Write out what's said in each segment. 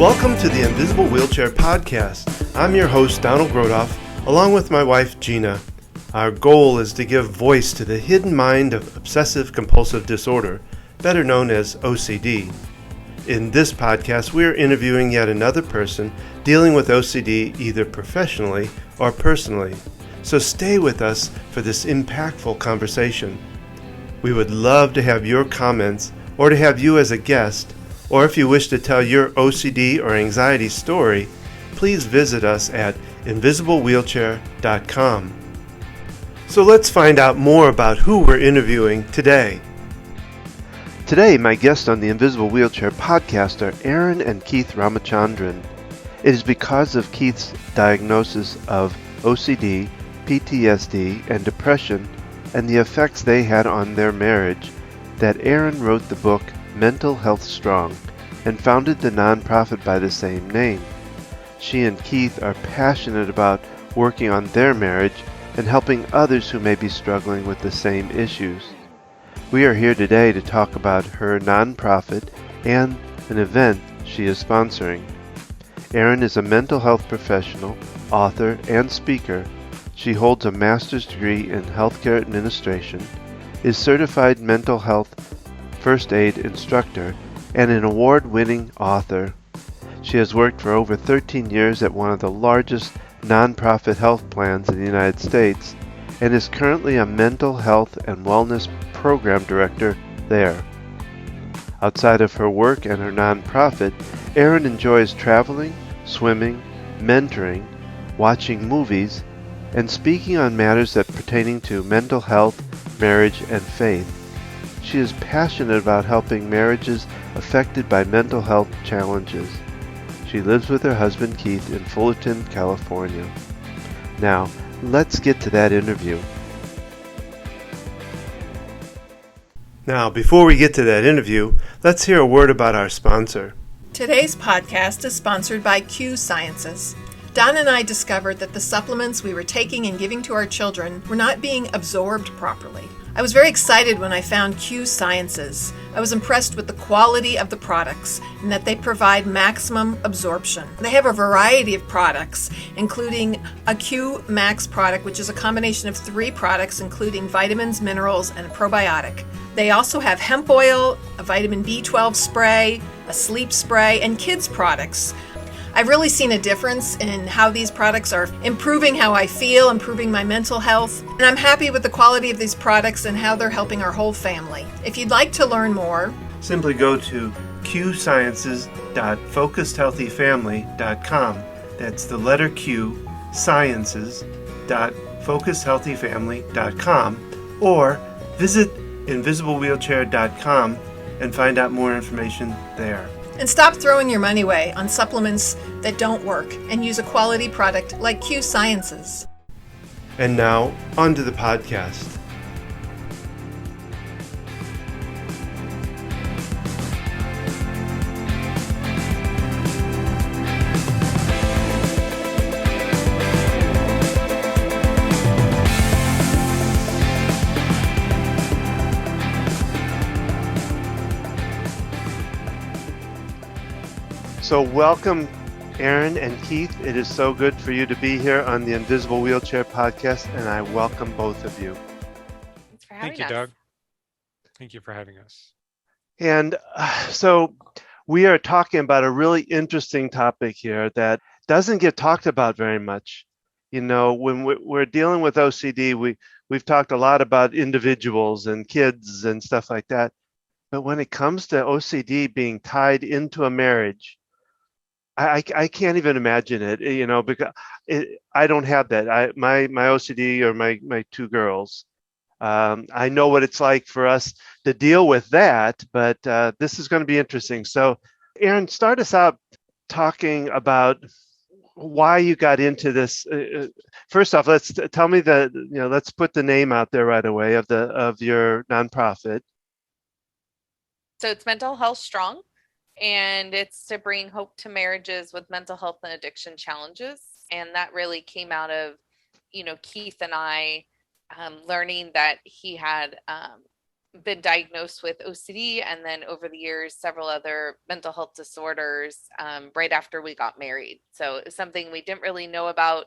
Welcome to the Invisible Wheelchair Podcast. I'm your host, Donald Grothoff, along with my wife, Gina. Our goal is to give voice to the hidden mind of obsessive-compulsive disorder, better known as OCD. In this podcast, we are interviewing yet another person dealing with OCD either professionally or personally. So stay with us for this impactful conversation. We would love to have your comments or to have you as a guest, or if you wish to tell your OCD or anxiety story, please visit us at invisiblewheelchair.com. So let's find out more about who we're interviewing today. Today, my guests on the Invisible Wheelchair Podcast are Erin and Keith Ramachandran. It is because of Keith's diagnosis of OCD, PTSD, and depression, and the effects they had on their marriage, that Erin wrote the book mentalhealthstrong and founded the nonprofit by the same name. She and Keith are passionate about working on their marriage and helping others who may be struggling with the same issues. We are here today to talk about her nonprofit and an event she is sponsoring. Erin is a mental health professional, author, and speaker. She holds a master's degree in healthcare administration, is certified mental health first aid instructor, and an award-winning author. She has worked for over 13 years at one of the largest nonprofit health plans in the United States and is currently a mental health and wellness program director there. Outside of her work and her nonprofit, Erin enjoys traveling, swimming, mentoring, watching movies, and speaking on matters that pertaining to mental health, marriage, and faith. She is passionate about helping marriages affected by mental health challenges. She lives with her husband Keith in Fullerton, California. Now, let's get to that interview. Now, before we get to that interview, let's hear a word about our sponsor. Today's podcast is sponsored by Q Sciences. Don and I discovered that the supplements we were taking and giving to our children were not being absorbed properly. I was very excited when I found Q Sciences. I was impressed with the quality of the products and that they provide maximum absorption. They have a variety of products, including a Q Max product, which is a combination of 3 products, including vitamins, minerals, and a probiotic. They also have hemp oil, a vitamin B12 spray, a sleep spray, and kids products. I've really seen a difference in how these products are improving how I feel, improving my mental health, and I'm happy with the quality of these products and how they're helping our whole family. If you'd like to learn more, simply go to qsciences.focusedhealthyfamily.com. That's the letter Q, sciences.focusedhealthyfamily.com, or visit invisiblewheelchair.com and find out more information there. and stop throwing your money away on supplements that don't work and use a quality product like Q Sciences. And now, on to the podcast. So welcome, Erin and Keith. It is so good for you to be here on the Invisible Wheelchair Podcast, and I welcome both of you. Thanks for having us. Thank you, Doug. Thank you for having us. And so we are talking about a really interesting topic here that doesn't get talked about very much. You know, when we're dealing with OCD, we've talked a lot about individuals and kids and stuff like that. But when it comes to OCD being tied into a marriage, I can't even imagine it, you know, because I don't have that. My OCD or my 2 girls, I know what it's like for us to deal with that, but this is going to be interesting. So, Erin, start us out talking about why you got into this. First off, let's tell me let's put the name out there right away of your nonprofit. So it's Mental Health Strong, and it's to bring hope to marriages with mental health and addiction challenges. And that really came out of, Keith and I learning that he had been diagnosed with OCD, and then over the years, several other mental health disorders right after we got married. So it's something we didn't really know about,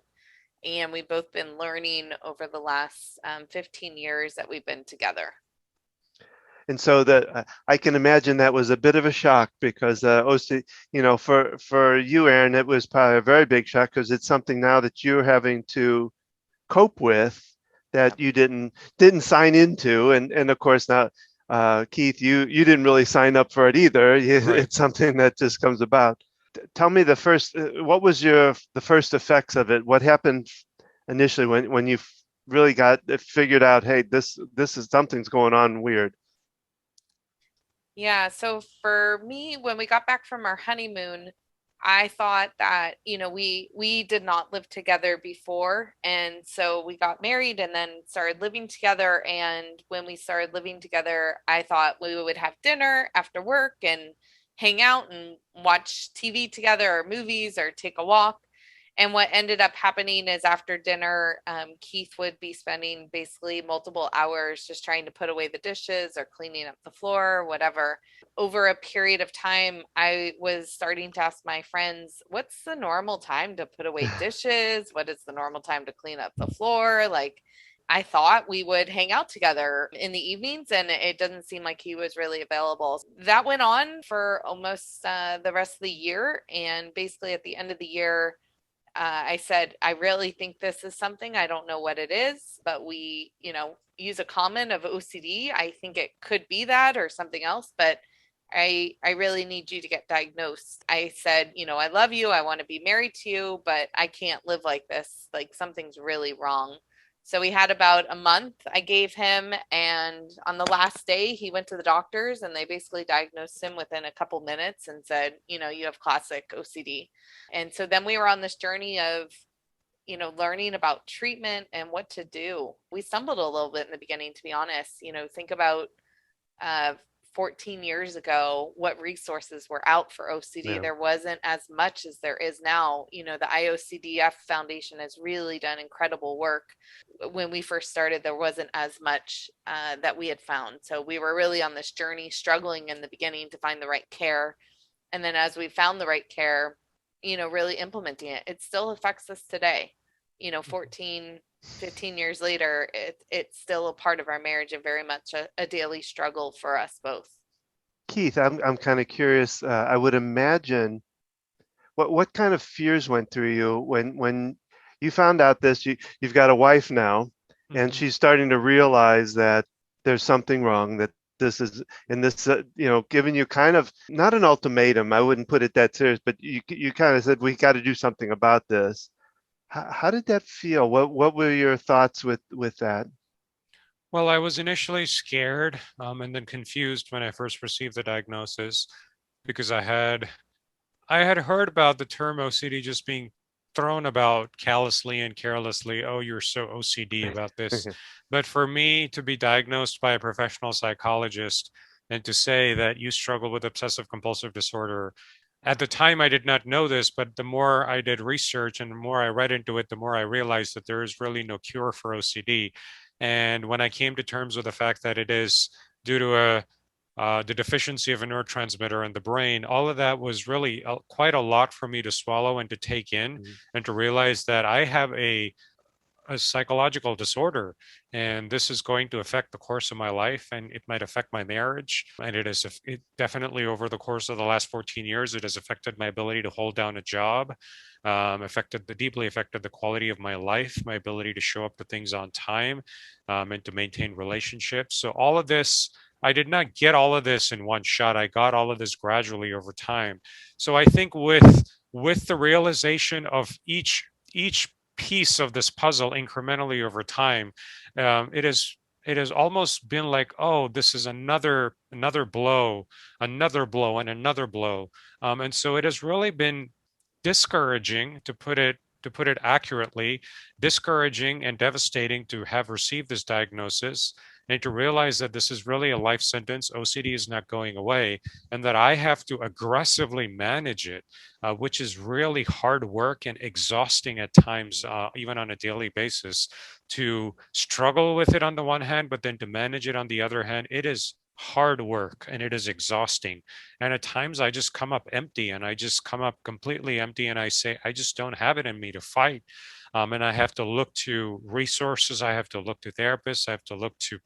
and we've both been learning over the last 15 years that we've been together. And so that I can imagine that was a bit of a shock because OCD, for you, Erin, it was probably a very big shock because it's something now that you're having to cope with that you didn't sign into, and of course now, Keith, you didn't really sign up for it either. Right. It's something that just comes about. Tell me what was the first effects of it? What happened initially when you really got figured out, hey, this is something's going on weird. Yeah, so for me, when we got back from our honeymoon, I thought that, we did not live together before. And so we got married and then started living together. And when we started living together, I thought we would have dinner after work and hang out and watch TV together or movies or take a walk. And what ended up happening is after dinner, Keith would be spending basically multiple hours just trying to put away the dishes or cleaning up the floor or whatever. Over a period of time, I was starting to ask my friends, what's the normal time to put away dishes? What is the normal time to clean up the floor? Like, I thought we would hang out together in the evenings, and it doesn't seem like he was really available. That went on for almost the rest of the year. And basically, at the end of the year, I said, I really think this is something. I don't know what it is, but we, use a comment of OCD. I think it could be that or something else, but I really need you to get diagnosed. I said, I love you. I want to be married to you, but I can't live like this. Like something's really wrong. So we had about a month I gave him. And on the last day, he went to the doctors and they basically diagnosed him within a couple minutes and said, you have classic OCD. And so then we were on this journey of, learning about treatment and what to do. We stumbled a little bit in the beginning, to be honest. Think about uh, 14 years ago, what resources were out for OCD. Yeah. There wasn't as much as there is now. The IOCDF Foundation has really done incredible work. When we first started, there wasn't as much that we had found. So we were really on this journey, struggling in the beginning to find the right care. And then as we found the right care, really implementing it, it still affects us today. 14, 15 years later, it's still a part of our marriage and very much a daily struggle for us both. Keith, I'm kind of curious. I would imagine what kind of fears went through you when you found out this. You've got a wife now, and she's starting to realize that there's something wrong. That this is in this, giving you kind of not an ultimatum. I wouldn't put it that serious, but you kind of said we got to do something about this. How did that feel? What were your thoughts with that? Well, I was initially scared and then confused when I first received the diagnosis because I had heard about the term OCD just being thrown about callously and carelessly. Oh, you're so OCD about this. But for me to be diagnosed by a professional psychologist and to say that you struggle with obsessive compulsive disorder, at the time I did not know this, but the more I did research and the more I read into it, the more I realized that there is really no cure for OCD. And when I came to terms with the fact that it is due to the deficiency of a neurotransmitter in the brain, all of that was really quite a lot for me to swallow and to take in, and to realize that I have a psychological disorder, and this is going to affect the course of my life, and it might affect my marriage. And it definitely, over the course of the last 14 years, it has affected my ability to hold down a job, deeply affected the quality of my life, my ability to show up to things on time, and to maintain relationships. So all of this, I did not get all of this in one shot. I got all of this gradually over time. So I think with the realization of each piece of this puzzle incrementally over time, it has almost been like, oh, this is another blow, another blow, and another blow. And so it has really been discouraging, to put it accurately, discouraging and devastating to have received this diagnosis. and to realize that this is really a life sentence. OCD is not going away, and that I have to aggressively manage it, which is really hard work and exhausting at times, even on a daily basis, to struggle with it on the one hand, but then to manage it on the other hand. It is hard work and it is exhausting. And at times I just come up empty, and I just come up completely empty, and I say, I just don't have it in me to fight. And I have to look to resources. I have to look to therapists. I have to look to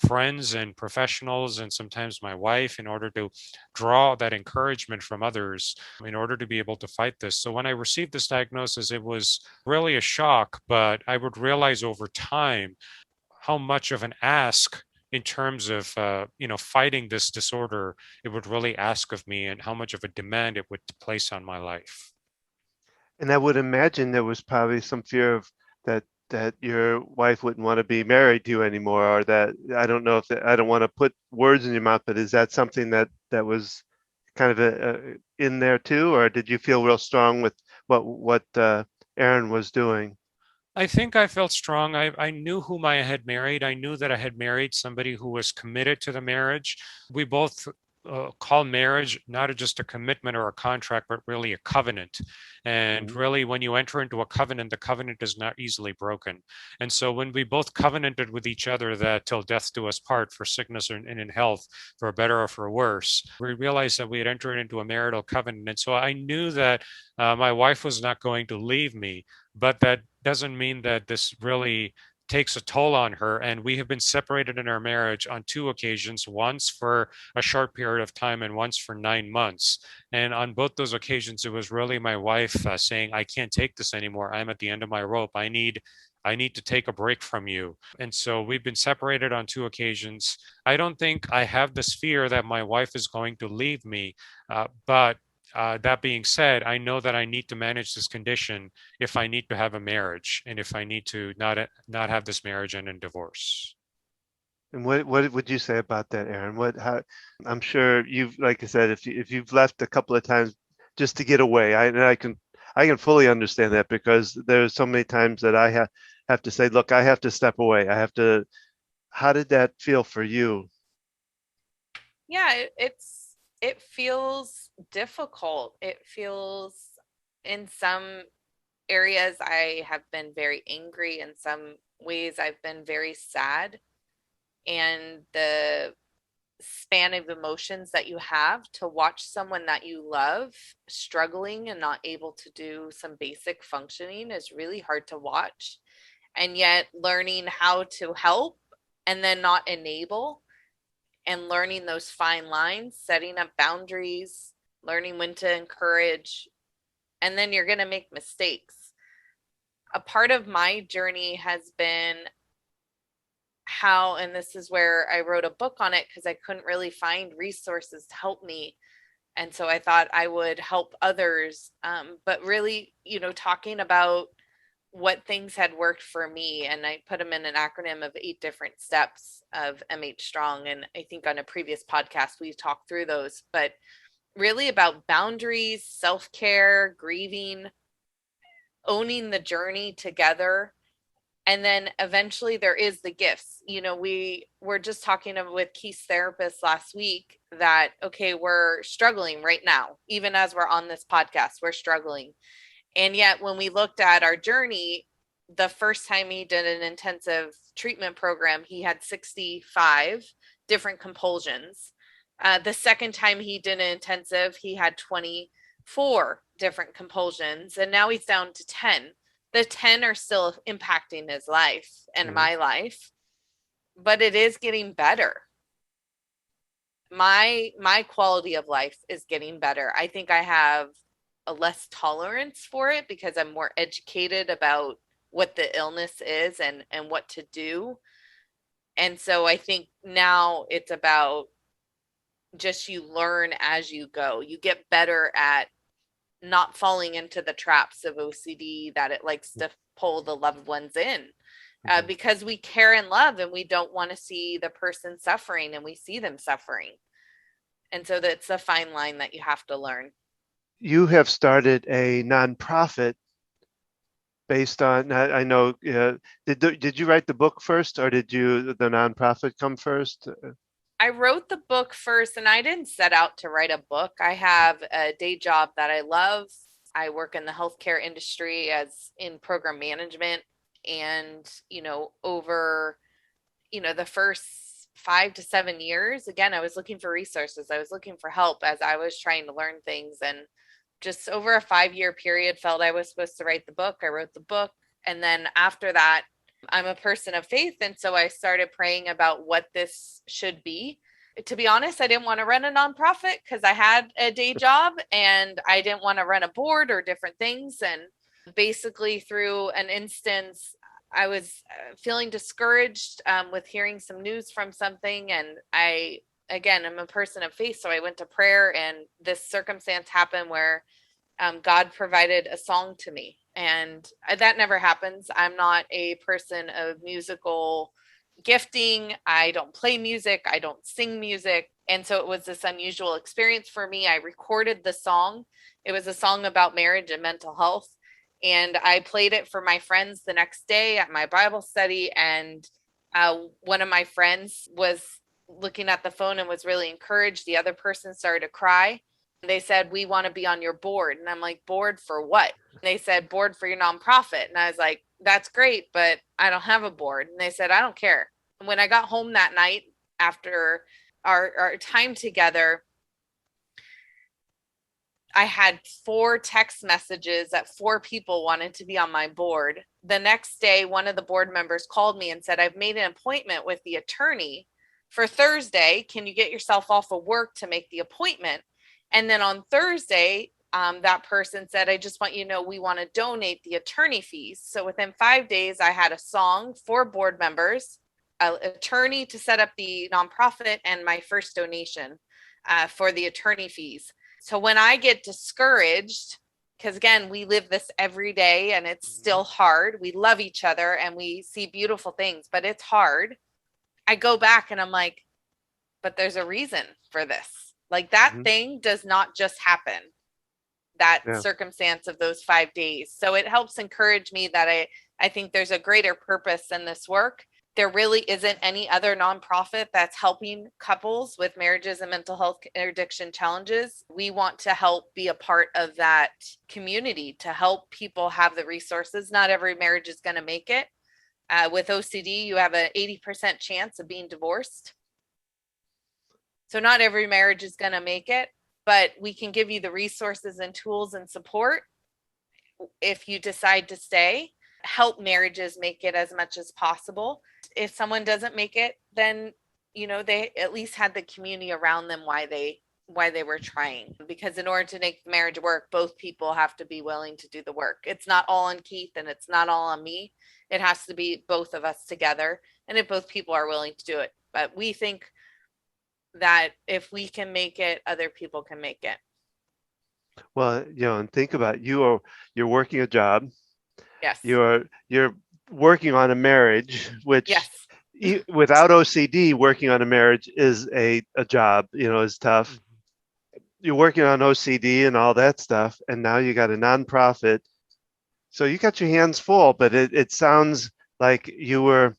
friends and professionals, and sometimes my wife, in order to draw that encouragement from others in order to be able to fight this. So when I received this diagnosis, it was really a shock, but I would realize over time how much of an ask in terms of fighting this disorder it would really ask of me, and how much of a demand it would place on my life. And I would imagine there was probably some fear of that your wife wouldn't want to be married to you anymore, or that I don't know if I don't want to put words in your mouth, but is that something that was kind of in there too, or did you feel real strong with what Erin was doing? I think I felt strong. I knew whom I had married. I knew that I had married somebody who was committed to the marriage. We both call marriage not just a commitment or a contract, but really a covenant. And really, when you enter into a covenant, the covenant is not easily broken. And so when we both covenanted with each other that till death do us part, for sickness and in health, for better or for worse, we realized that we had entered into a marital covenant. And so I knew that my wife was not going to leave me, but that doesn't mean that this really takes a toll on her. And we have been separated in our marriage on 2 occasions, once for a short period of time and once for 9 months. And on both those occasions, it was really my wife saying, I can't take this anymore. I'm at the end of my rope. I need to take a break from you. And so we've been separated on 2 occasions. I don't think I have this fear that my wife is going to leave me, but that being said, I know that I need to manage this condition if I need to have a marriage, and if I need to not have this marriage and in divorce. And what would you say about that, Erin? I'm sure you've, like I said, if you've left a couple of times just to get away, I can fully understand that, because there's so many times that I have to say, look, I have to step away. I have to. How did that feel for you? Yeah, it feels difficult. It feels, in some areas I have been very angry, in some ways I've been very sad. And the span of emotions that you have to watch someone that you love struggling and not able to do some basic functioning is really hard to watch. And yet learning how to help and then not enable, and learning those fine lines, setting up boundaries, learning when to encourage, and then you're going to make mistakes. A part of my journey has been how, and this is where I wrote a book on it because I couldn't really find resources to help me. And so I thought I would help others. But really, talking about what things had worked for me, and I put them in an acronym of 8 different steps of MH Strong. And I think on a previous podcast, we talked through those, but really about boundaries, self-care, grieving, owning the journey together. And then eventually there is the gifts. We were just talking with Keith's therapist last week that, okay, we're struggling right now. Even as we're on this podcast, we're struggling. And yet when we looked at our journey, the first time he did an intensive treatment program, he had 65 different compulsions. The second time he did an intensive, he had 24 different compulsions. And now he's down to 10. The 10 are still impacting his life and my life, but it is getting better. My quality of life is getting better. I think I have a less tolerance for it because I'm more educated about what the illness is and what to do. And so I think now it's about just, you learn as you go. You get better at not falling into the traps of OCD that it likes to pull the loved ones in, because we care and love, and we don't want to see the person suffering, and we see them suffering. And so that's a fine line that you have to learn. You have started a nonprofit based on, I know, did you write the book first, or did the nonprofit come first? I wrote the book first, and I didn't set out to write a book. I have a day job that I love. I work in the healthcare industry as in program management. And, over, the first 5 to 7 years, again, I was looking for resources. I was looking for help as I was trying to learn things. And just over a 5 year period, felt I was supposed to write the book. I wrote the book. And then after that, I'm a person of faith. And so I started praying about what this should be. To be honest, I didn't want to run a nonprofit because I had a day job and I didn't want to run a board or different things. And basically, through an instance, I was feeling discouraged with hearing some news from something. And again, I'm a person of faith. So I went to prayer, and this circumstance happened where God provided a song to me. And that never happens. I'm not a person of musical gifting. I don't play music. I don't sing music. And so it was this unusual experience for me. I recorded the song. It was a song about marriage and mental health. And I played it for my friends the next day at my Bible study. And one of my friends was looking at the phone and was really encouraged. The other person started to cry. They said, "We want to be on your board." And I'm like, "Board for what?" And they said, "Board for your nonprofit." And I was like, "That's great, but I don't have a board." And they said, "I don't care." And when I got home that night after our time together, I had 4 text messages that 4 people wanted to be on my board. The next day, one of the board members called me and said, "I've made an appointment with the attorney for Thursday. Can you get yourself off of work to make the appointment?" And then on Thursday, that person said, "I just want you to know we want to donate the attorney fees." So within 5 days, I had a song, 4 board members, an attorney to set up the nonprofit, and my first donation for the attorney fees. So when I get discouraged, because again, we live this every day and it's still hard. We love each other and we see beautiful things, but it's hard. I go back and I'm like, but there's a reason for this. Like that thing does not just happen, that circumstance of those 5 days. So it helps encourage me that I think there's a greater purpose in this work. There really isn't any other nonprofit that's helping couples with marriages and mental health addiction challenges. We want to help be a part of that community to help people have the resources. Not every marriage is going to make it. With OCD, you have an 80% chance of being divorced. So not every marriage is going to make it, but we can give you the resources and tools and support if you decide to stay. Help marriages make it as much as possible. If someone doesn't make it, then they at least had the community around them why they were trying. Because in order to make the marriage work, both people have to be willing to do the work. It's not all on Keith and it's not all on me. It has to be both of us together, and if both people are willing to do it. But we think that if we can make it, other people can make it. Well, and think about you're working a job. Yes. You're working on a marriage, which yes. Without OCD, working on a marriage is a job, is tough. You're working on OCD and all that stuff, and now you got a nonprofit. So you got your hands full, but it sounds like you were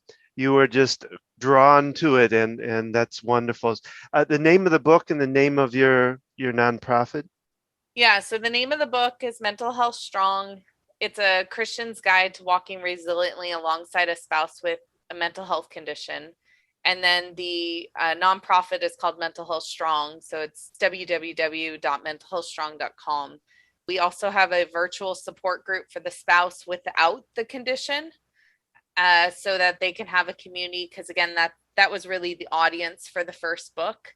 just drawn to it, and that's wonderful. The name of the book and the name of your nonprofit? Yeah, so the name of the book is Mental Health Strong. It's a Christian's guide to walking resiliently alongside a spouse with a mental health condition. And then the nonprofit is called Mental Health Strong. So it's www.mentalhealthstrong.com. We also have a virtual support group for the spouse without the condition, so that they can have a community. Because again, that was really the audience for the first book.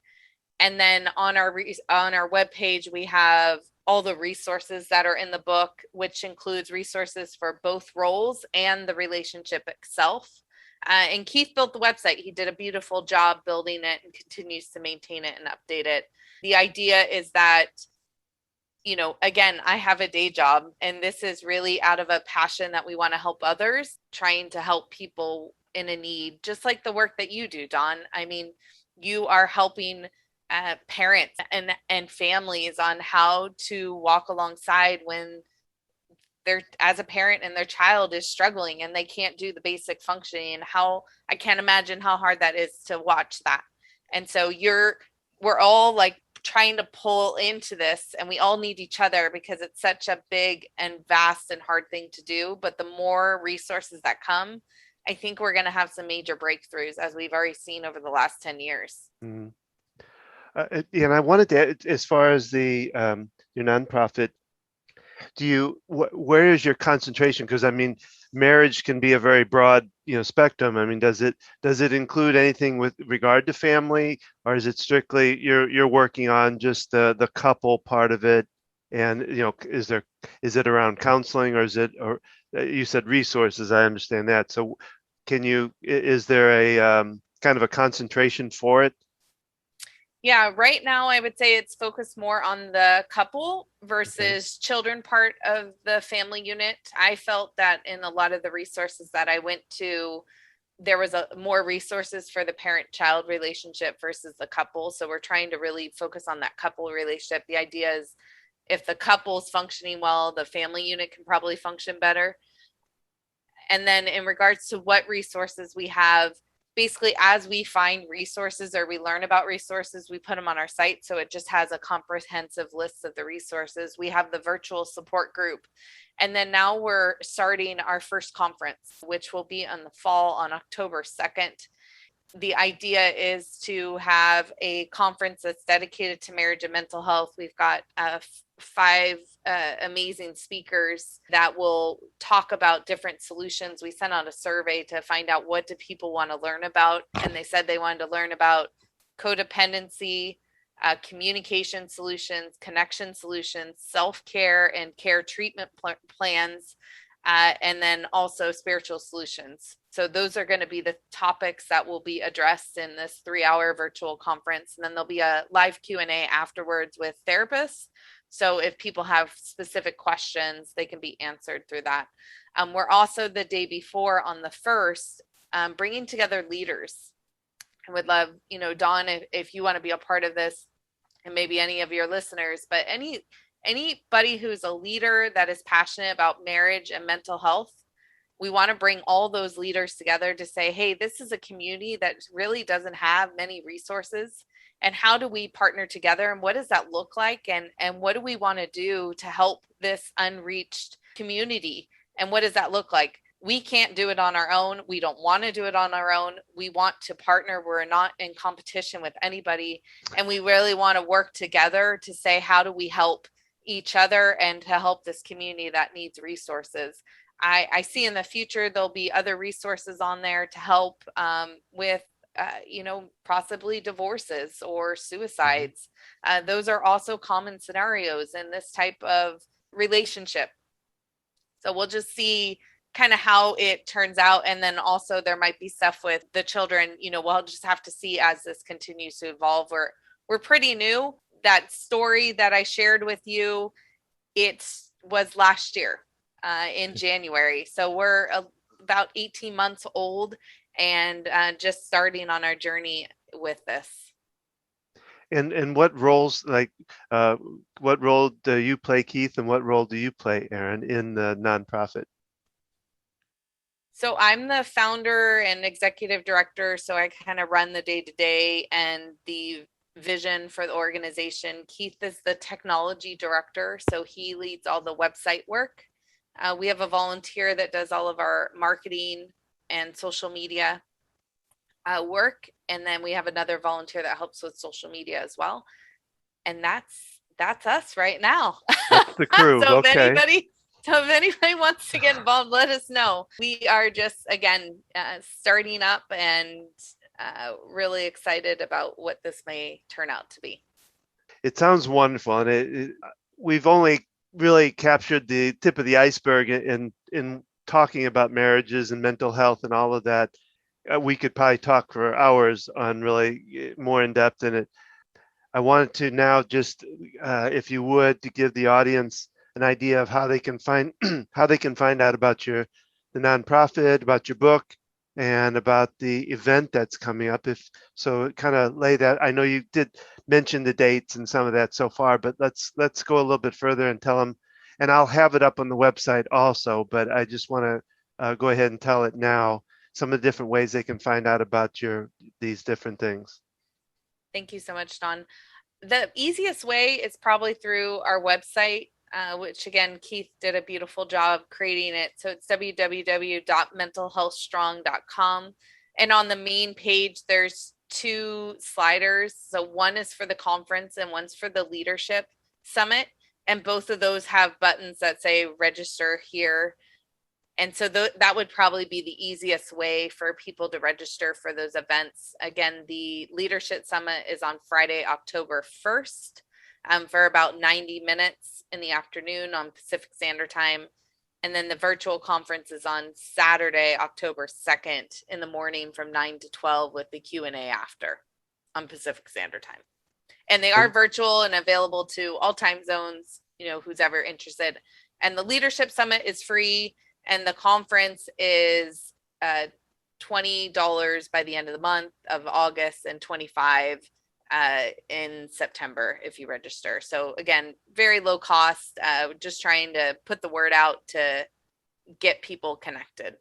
And then on our webpage, we have all the resources that are in the book, which includes resources for both roles and the relationship itself. And Keith built the website. He did a beautiful job building it and continues to maintain it and update it. The idea is that, again, I have a day job, and this is really out of a passion that we want to help others, trying to help people in a need, just like the work that you do, Dawn. I mean, you are helping parents and families on how to walk alongside when they're as a parent and their child is struggling and they can't do the basic functioning, and how I can't imagine how hard that is to watch that. And so we're all like trying to pull into this, and we all need each other because it's such a big and vast and hard thing to do. But the more resources that come, I think we're going to have some major breakthroughs, as we've already seen over the last 10 years. Mm. And I wanted to, as far as the your nonprofit, where is your concentration? Because I mean, marriage can be a very broad, spectrum. I mean, does it include anything with regard to family, or is it strictly you're working on just the couple part of it? And is it around counseling, or you said resources? I understand that. So is there a kind of a concentration for it? Yeah, right now I would say it's focused more on the couple versus children part of the family unit. I felt that in a lot of the resources that I went to, there was more resources for the parent-child relationship versus the couple. So we're trying to really focus on that couple relationship. The idea is if the couple's functioning well, the family unit can probably function better. And then in regards to what resources we have, basically as we find resources or we learn about resources, we put them on our site. So it just has a comprehensive list of the resources. We have the virtual support group. And then now we're starting our first conference, which will be in the fall on October 2nd. The idea is to have a conference that's dedicated to marriage and mental health. We've got 5 amazing speakers that will talk about different solutions. We sent out a survey to find out what do people want to learn about, and they said they wanted to learn about codependency, communication solutions, connection solutions, self-care and care treatment plans, and then also spiritual solutions. So those are going to be the topics that will be addressed in this 3-hour virtual conference. And then there'll be a live Q&A afterwards with therapists. So if people have specific questions, they can be answered through that. We're also the day before on the 1st, bringing together leaders. I would love, Dawn, if you want to be a part of this, and maybe any of your listeners, but anybody who's a leader that is passionate about marriage and mental health, we want to bring all those leaders together to say, hey, this is a community that really doesn't have many resources. And how do we partner together? And what does that look like? And what do we want to do to help this unreached community? And what does that look like? We can't do it on our own. We don't want to do it on our own. We want to partner. We're not in competition with anybody. And we really want to work together to say, how do we help each other and to help this community that needs resources? I see in the future, there'll be other resources on there to help with, possibly divorces or suicides. Those are also common scenarios in this type of relationship. So we'll just see kind of how it turns out. And then also there might be stuff with the children, we'll just have to see as this continues to evolve. We're pretty new. That story that I shared with you, it was last year. In January. So we're about 18 months old and just starting on our journey with this. And what roles, what role do you play, Keith, and what role do you play, Erin, in the nonprofit? So I'm the founder and executive director. So I kind of run the day-to-day and the vision for the organization. Keith is the technology director. So he leads all the website work. We have a volunteer that does all of our marketing and social media work. And then we have another volunteer that helps with social media as well. And that's us right now. That's the crew. So okay. if anybody wants to get involved, let us know. We are just, again, starting up and really excited about what this may turn out to be. It sounds wonderful. And we've only really captured the tip of the iceberg in talking about marriages and mental health and all of that. We could probably talk for hours on really more in depth in it. I wanted to now just, if you would, to give the audience an idea of how they can find out about the nonprofit, about your book, and about the event that's coming up. So kind of lay that. I know you did mention the dates and some of that so far, but let's go a little bit further and tell them and I'll have it up on the website also, but I just want to go ahead and tell it now, some of the different ways they can find out about these different things. Thank you so much, Don. The easiest way is probably through our website, which again, Keith did a beautiful job creating it. So it's www.mentalhealthstrong.com. And on the main page, there's 2 sliders. So one is for the conference and one's for the leadership summit. And both of those have buttons that say register here. And so that would probably be the easiest way for people to register for those events. Again, the Leadership Summit is on Friday, October 1st for about 90 minutes in the afternoon on Pacific Standard Time. And then the virtual conference is on Saturday, October 2nd in the morning from 9 to 12 with the Q&A after on Pacific Standard Time. And they are virtual and available to all time zones, who's ever interested. And the Leadership Summit is free. And the conference is $20 by the end of the month of August and $25 in September if you register. So again, very low cost, just trying to put the word out to get people connected.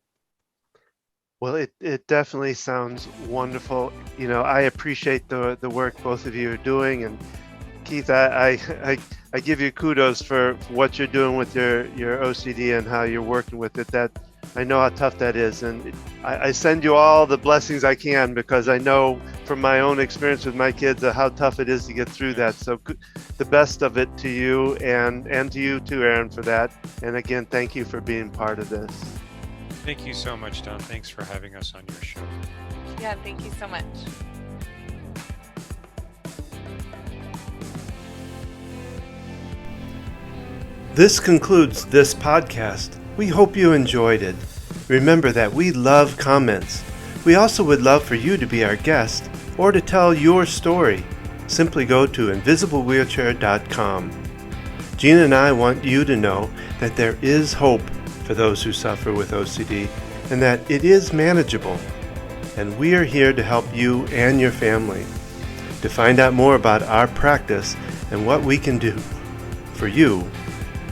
Well, it definitely sounds wonderful. I appreciate the work both of you are doing, and Keith, I give you kudos for what you're doing with your OCD and how you're working with it. That I know how tough that is, and I send you all the blessings I can, because I know from my own experience with my kids how tough it is to get through that. So the best of it to you, and to you too, Erin, for that. And again, thank you for being part of this. Thank you so much, Don. Thanks for having us on your show. Yeah, thank you so much. This concludes this podcast. We hope you enjoyed it. Remember that we love comments. We also would love for you to be our guest or to tell your story. Simply go to invisiblewheelchair.com. Gina and I want you to know that there is hope for those who suffer with OCD, and that it is manageable. And we are here to help you and your family. To find out more about our practice and what we can do for you,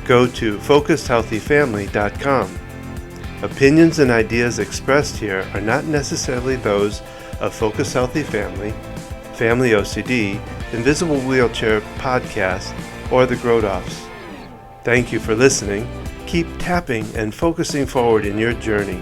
go to focusedhealthyfamily.com. Opinions and ideas expressed here are not necessarily those of Focused Healthy Family, Family OCD, Invisible Wheelchair Podcast, or the Grothoffs. Thank you for listening. Keep tapping and focusing forward in your journey.